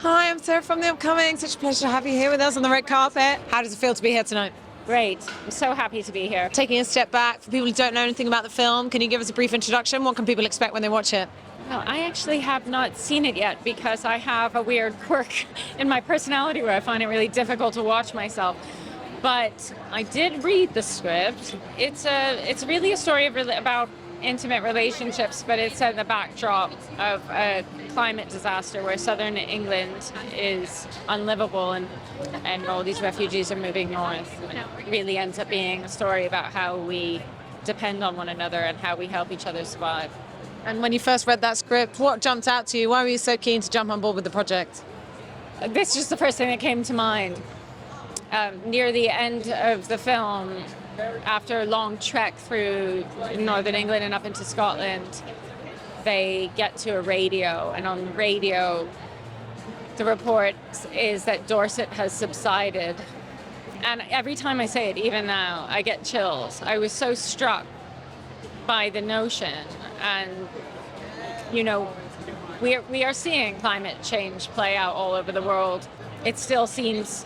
Hi, I'm Sarah from The Upcoming. Such a pleasure to have you here with us on the red carpet. How does it feel to be here tonight? Great. I'm so happy to be here. Taking a step back, for people who don't know anything about the film, can you give us a brief introduction? What can people expect when they watch it? Well, I actually have not seen it yet because I have a weird quirk in my personality where I find it really difficult to watch myself. But I did read the script. It's really a story about intimate relationships, but it's in the backdrop of a climate disaster where southern England is unlivable and all these refugees are moving north. And it really ends up being a story about how we depend on one another and how we help each other survive. And when you first read that script, what jumped out to you? Why were you so keen to jump on board with the project? This is just the first thing that came to mind. Near the end of the film, after a long trek through northern England and up into Scotland, they get to a radio, and on the radio, the report is that Dorset has subsided. And every time I say it, even now, I get chills. I was so struck by the notion, and we are seeing climate change play out all over the world. It still seems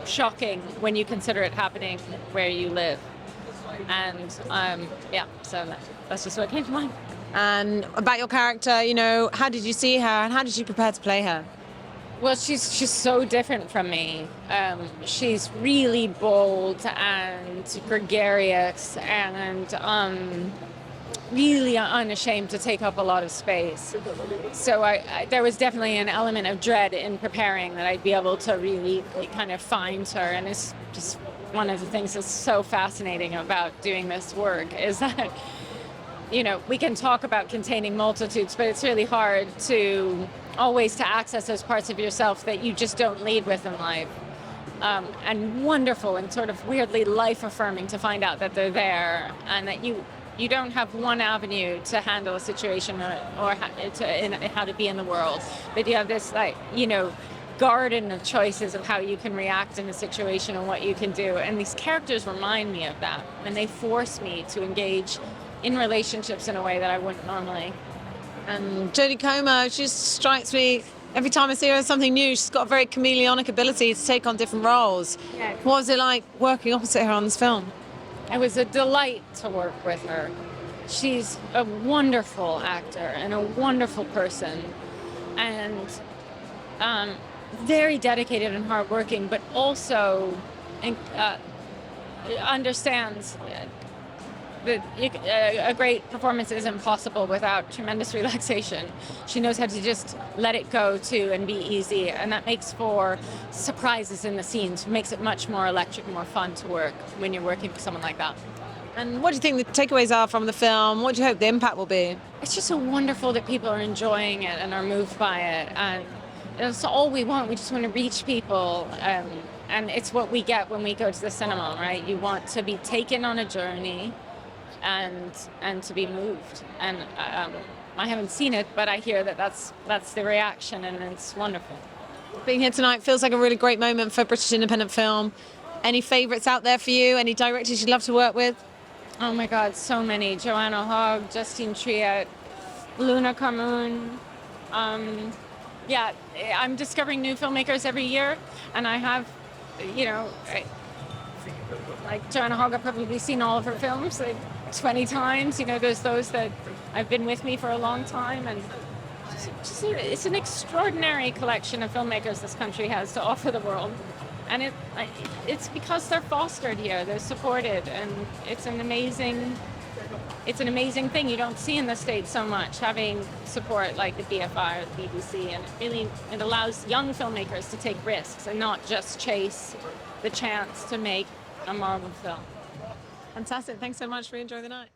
shocking when you consider it happening where you live. And so that's just what came to mind. And about your character, how did you see her and how did you prepare to play her? Well, she's so different from me. She's really bold and gregarious and really unashamed to take up a lot of space. So there was definitely an element of dread in preparing that I'd be able to really kind of find her. And it's just one of the things that's so fascinating about doing this work is that, we can talk about containing multitudes, but it's really hard to always to access those parts of yourself that you just don't lead with in life. And wonderful and sort of weirdly life-affirming to find out that they're there and that you don't have one avenue to handle a situation or how to be in the world, but you have this garden of choices of how you can react in a situation and what you can do. And these characters remind me of that, and they force me to engage in relationships in a way that I wouldn't normally. And Jodie Comer, she just strikes me, every time I see her as something new, she's got a very chameleonic ability to take on different roles. Yeah. What was it like working opposite her on this film? It was a delight to work with her. She's a wonderful actor and a wonderful person, and very dedicated and hardworking, but also understands that a great performance isn't possible without tremendous relaxation. She knows how to just let it go too and be easy, and that makes for surprises in the scenes. It makes it much more electric and more fun to work when you're working with someone like that. And what do you think the takeaways are from the film? What do you hope the impact will be? It's just so wonderful that people are enjoying it and are moved by it, and that's all we want. We just want to reach people, and it's what we get when we go to the cinema, right? You want to be taken on a journey and to be moved. And I haven't seen it, but I hear that that's the reaction, and it's wonderful. Being here tonight feels like a really great moment for British independent film. Any favourites out there for you? Any directors you'd love to work with? Oh my God, so many. Joanna Hogg, Justine Triet, Luna Carmoon. I'm discovering new filmmakers every year, and I have, like Joanna Hogg, I've probably seen all of her films 20 times. There's those that have been with me for a long time, and it's an extraordinary collection of filmmakers this country has to offer the world. And it's because they're fostered here, they're supported, and it's an amazing thing you don't see in the States so much, having support like the BFI or the BBC, and it allows young filmmakers to take risks and not just chase the chance to make a Marvel film. Fantastic. Thanks so much for enjoying the night.